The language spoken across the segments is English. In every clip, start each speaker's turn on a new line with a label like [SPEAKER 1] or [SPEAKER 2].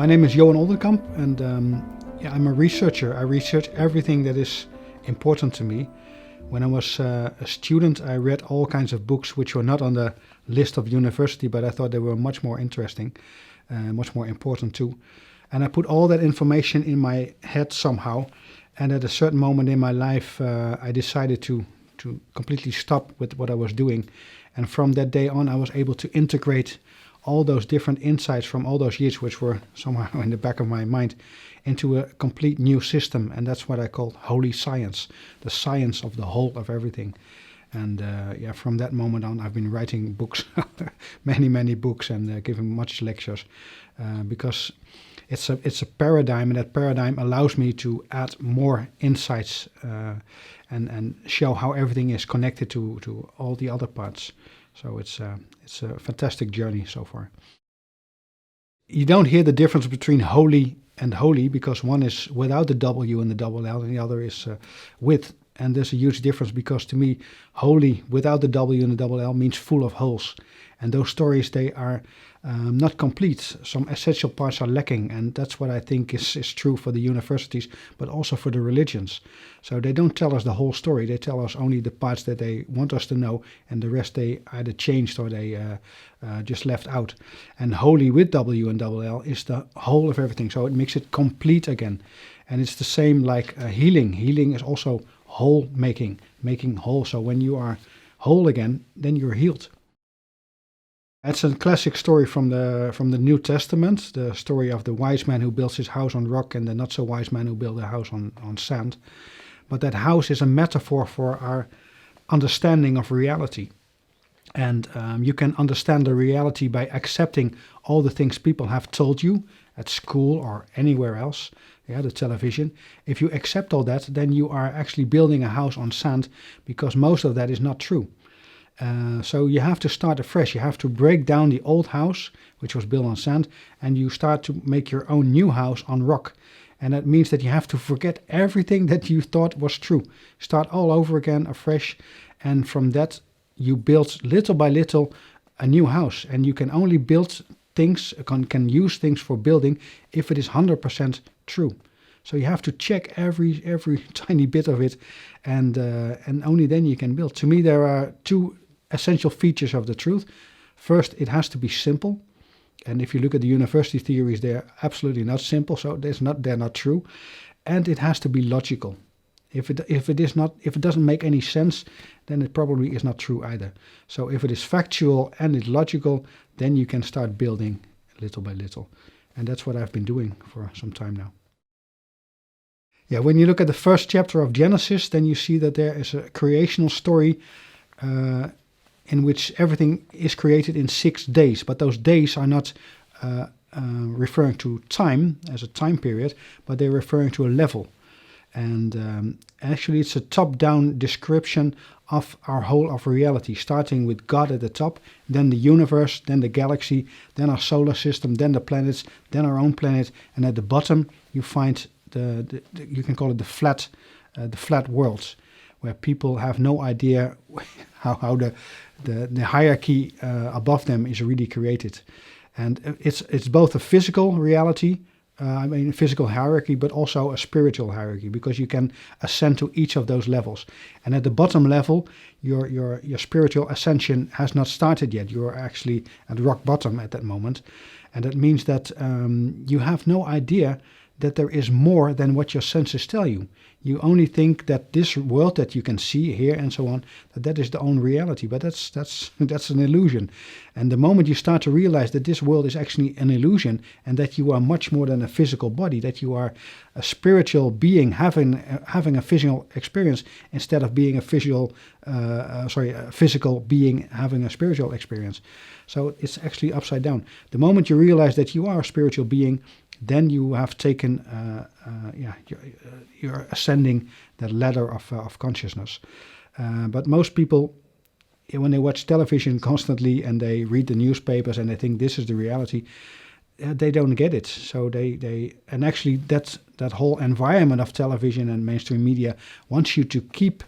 [SPEAKER 1] My name is Johan Oldenkamp, and I'm a researcher. I research everything that is important to me. When I was a student, I read all kinds of books which were not on the list of university, but I thought they were much more interesting, much more important too. And I put all that information in my head somehow. And at a certain moment in my life, I decided to completely stop with what I was doing. And from that day on, I was able to integrate all those different insights from all those years, which were somehow in the back of my mind, into a complete new system. And that's what I call holy science, the science of the whole of everything. And from that moment on, I've been writing books, many books, and giving much lectures, because it's a paradigm, and that paradigm allows me to add more insights and show how everything is connected to all the other parts. So it's a fantastic journey so far. You don't hear the difference between holy and holy, because one is without the W and the double L, and the other is with. And there's a huge difference, because to me, holy without the W and the double L means full of holes. And those stories, they are not complete. Some essential parts are lacking, and that's what I think is true for the universities, but also for the religions. So they don't tell us the whole story. They tell us only the parts that they want us to know, and the rest they either changed or they just left out. And holy with W and double L is the whole of everything. So it makes it complete again. And it's the same like healing. Healing is also whole making whole. So when you are whole again, then you're healed. It's a classic story from the New Testament, the story of the wise man who builds his house on rock and the not so wise man who built a house on sand. But that house is a metaphor for our understanding of reality. And you can understand the reality by accepting all the things people have told you at school or anywhere else, the television. If you accept all that, then you are actually building a house on sand, because most of that is not true. So you have to start afresh. You have to break down the old house, which was built on sand, and you start to make your own new house on rock. And that means that you have to forget everything that you thought was true. Start all over again, afresh, and from that you build little by little a new house. And you can only build things, can use things for building if it is 100% true. So you have to check every tiny bit of it, and only then you can build. To me, there are two essential features of the truth. First, it has to be simple. And if you look at the university theories, they're absolutely not simple, so they're not true. And it has to be logical. If it doesn't make any sense, then it probably is not true either. So if it is factual and it's logical, then you can start building little by little. And that's what I've been doing for some time now. Yeah, when you look at the first chapter of Genesis, then you see that there is a creational story in which everything is created in 6 days. But those days are not referring to time as a time period, but they're referring to a level. And actually it's a top-down description of our whole of reality, starting with God at the top, then the universe, then the galaxy, then our solar system, then the planets, then our own planet, and at the bottom you find you can call it the flat worlds, where people have no idea how the hierarchy above them is really created. And it's both a physical reality, physical hierarchy, but also a spiritual hierarchy, because you can ascend to each of those levels. And at the bottom level, your spiritual ascension has not started yet. You're actually at rock bottom at that moment. And that means that you have no idea that there is more than what your senses tell you. You only think that this world that you can see, hear, and so on, that is the own reality. But that's an illusion. And the moment you start to realize that this world is actually an illusion, and that you are much more than a physical body, that you are a spiritual being having a physical experience instead of being a physical being having a spiritual experience. So it's actually upside down. The moment you realize that you are a spiritual being, then you have taken, you're ascending that ladder of consciousness. But most people, when they watch television constantly and they read the newspapers and they think this is the reality, they don't get it. So and actually that whole environment of television and mainstream media wants you to keep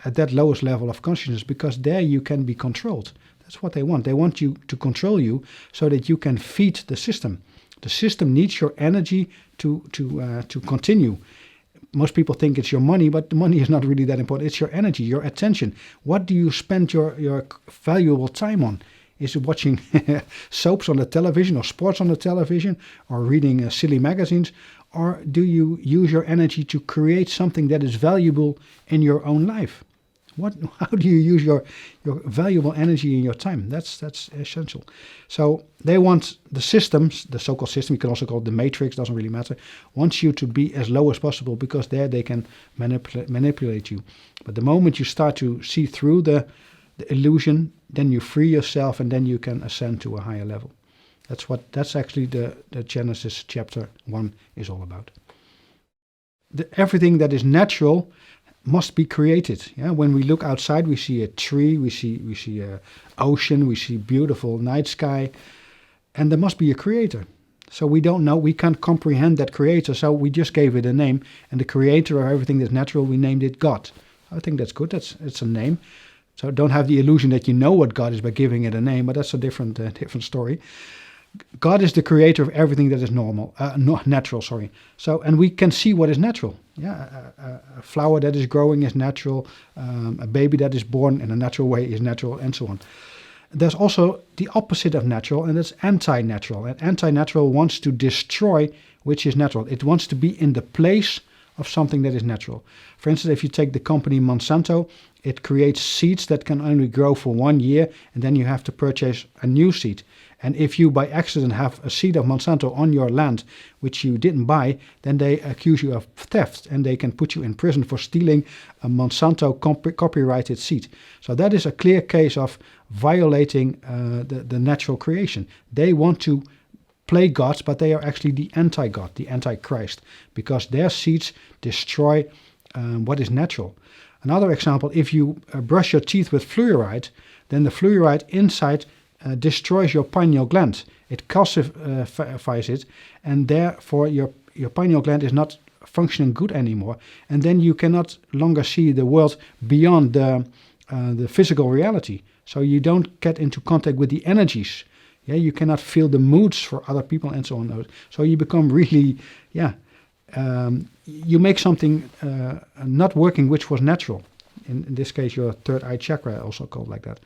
[SPEAKER 1] at that lowest level of consciousness, because there you can be controlled. That's what they want. They want you to control you so that you can feed the system. The system needs your energy to continue. Most people think it's your money, but the money is not really that important. It's your energy, your attention. What do you spend your valuable time on? Is it watching soaps on the television, or sports on the television, or reading silly magazines? Or do you use your energy to create something that is valuable in your own life? How do you use your valuable energy in your time? That's essential. So they want the systems, the so-called system, you can also call it the matrix, doesn't really matter, wants you to be as low as possible, because there they can manipulate you. But the moment you start to see through the illusion, then you free yourself, and then you can ascend to a higher level. That's actually the Genesis chapter 1 is all about. Everything that is natural must be created. Yeah, when we look outside, we see a tree, we see a ocean, we see beautiful night sky, and there must be a creator. So we don't know, we can't comprehend that creator, so we just gave it a name, and the creator of everything that's natural, we named it God. I think that's good. It's a name. So don't have the illusion that you know what God is by giving it a name, but that's a different story. God is the creator of everything that is natural. So, and we can see what is natural. Yeah, a flower that is growing is natural. A baby that is born in a natural way is natural, and so on. There's also the opposite of natural, and that's anti-natural. And anti-natural wants to destroy which is natural. It wants to be in the place of something that is natural. For instance, if you take the company Monsanto, it creates seeds that can only grow for 1 year, and then you have to purchase a new seed. And if you by accident have a seed of Monsanto on your land, which you didn't buy, then they accuse you of theft, and they can put you in prison for stealing a Monsanto copyrighted seed. So that is a clear case of violating the natural creation. They want to play gods, but they are actually the anti-God, the anti-Christ, because their seeds destroy what is natural. Another example, if you brush your teeth with fluoride, then the fluoride inside destroys your pineal gland. It calcifies it, and therefore your pineal gland is not functioning good anymore. And then you cannot longer see the world beyond the physical reality. So you don't get into contact with the energies. Yeah, you cannot feel the moods for other people and so on. So you become really, you make something not working which was natural. In this case, your third eye chakra, also called like that.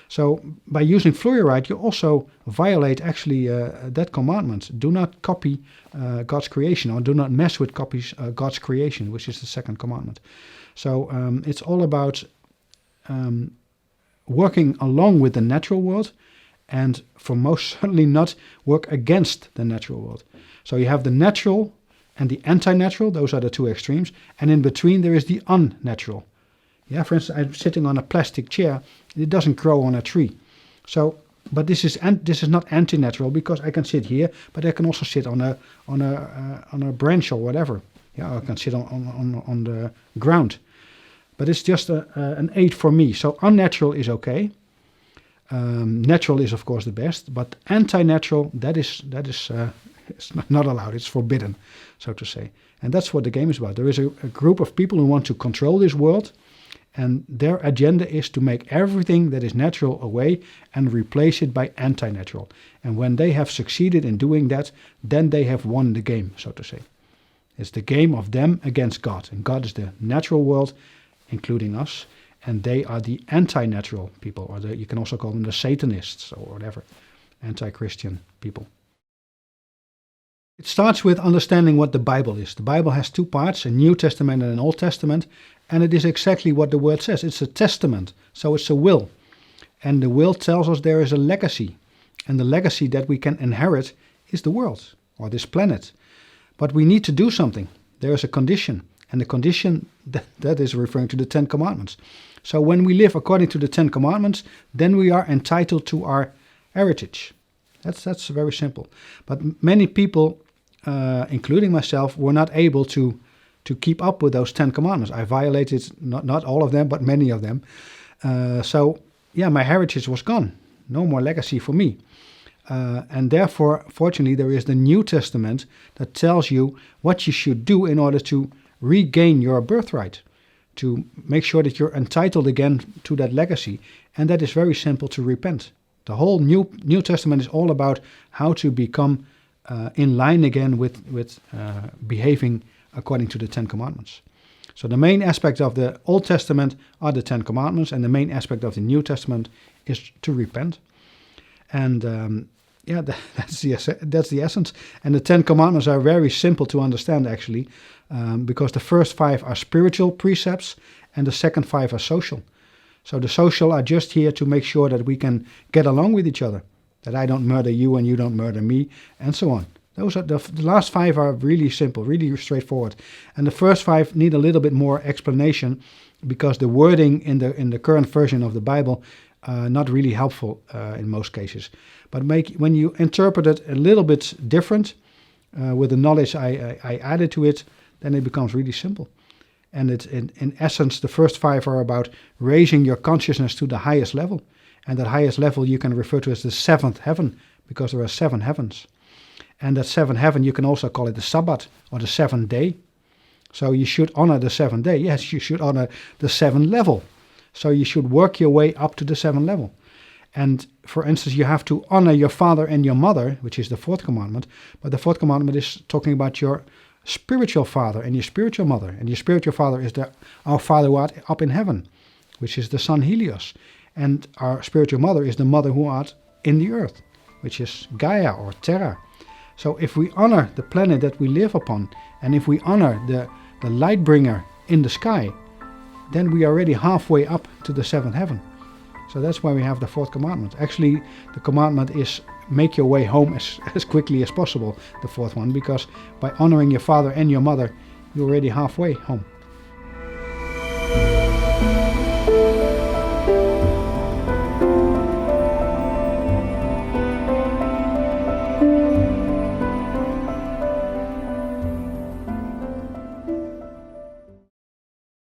[SPEAKER 1] So by using fluoride, you also violate actually that commandment. Do not copy God's creation, or do not mess with God's creation, which is the second commandment. So it's all about working along with the natural world, and for most certainly not work against the natural world. So you have the natural and the anti-natural, those are the two extremes, and in between there is the unnatural. Yeah, for instance, I'm sitting on a plastic chair, it doesn't grow on a tree. So, but this is not anti-natural, because I can sit here, but I can also sit on a branch or whatever. Yeah, I can sit on the ground. But it's just an aid for me. So unnatural is okay. Natural is of course the best, but anti-natural, that is it's not allowed. It's forbidden, so to say. And that's what the game is about. There is a group of people who want to control this world, and their agenda is to make everything that is natural away and replace it by anti-natural. And when they have succeeded in doing that, then they have won the game, so to say. It's the game of them against God. And God is the natural world, including us, and they are the anti-natural people, or you can also call them the Satanists or whatever, anti-Christian people. It starts with understanding what the Bible is. The Bible has two parts, a New Testament and an Old Testament, and it is exactly what the word says. It's a testament, so it's a will. And the will tells us there is a legacy, and the legacy that we can inherit is the world, or this planet. But we need to do something. There is a condition, and the condition that is referring to the Ten Commandments. So when we live according to the Ten Commandments, then we are entitled to our heritage. That's very simple. But many people, including myself, were not able to keep up with those 10 commandments. I violated not all of them, but many of them. So my heritage was gone. No more legacy for me. And therefore, fortunately, there is the New Testament that tells you what you should do in order to regain your birthright, to make sure that you're entitled again to that legacy. And that is very simple: to repent. The whole New Testament is all about how to become in line again with behaving according to the Ten Commandments. So the main aspect of the Old Testament are the Ten Commandments, and the main aspect of the New Testament is to repent. And that's the essence. And the Ten Commandments are very simple to understand, actually, because the first 5 are spiritual precepts, and the second 5 are social. So the social are just here to make sure that we can get along with each other, that I don't murder you and you don't murder me, and so on. Those are the last 5 are really simple, really straightforward, and the first 5 need a little bit more explanation because the wording in the current version of the Bible not really helpful in most cases. But when you interpret it a little bit different with the knowledge I added to it, then it becomes really simple. And it's in essence, the first 5 are about raising your consciousness to the highest level, and that highest level you can refer to as the 7th heaven, because there are 7 heavens. And that 7th heaven, you can also call it the Sabbath or the 7th day. So you should honor the 7th day. Yes, you should honor the 7th level. So you should work your way up to the 7th level. And for instance, you have to honor your father and your mother, which is the 4th commandment. But the 4th commandment is talking about your spiritual father and your spiritual mother. And your spiritual father is our Father who art up in heaven, which is the sun Helios. And our spiritual mother is the mother who art in the earth, which is Gaia or Terra. So if we honor the planet that we live upon, and if we honor the light bringer in the sky, then we are already halfway up to the 7th heaven. So that's why we have the 4th commandment. Actually, the commandment is make your way home as quickly as possible, the 4th one, because by honoring your father and your mother, you're already halfway home.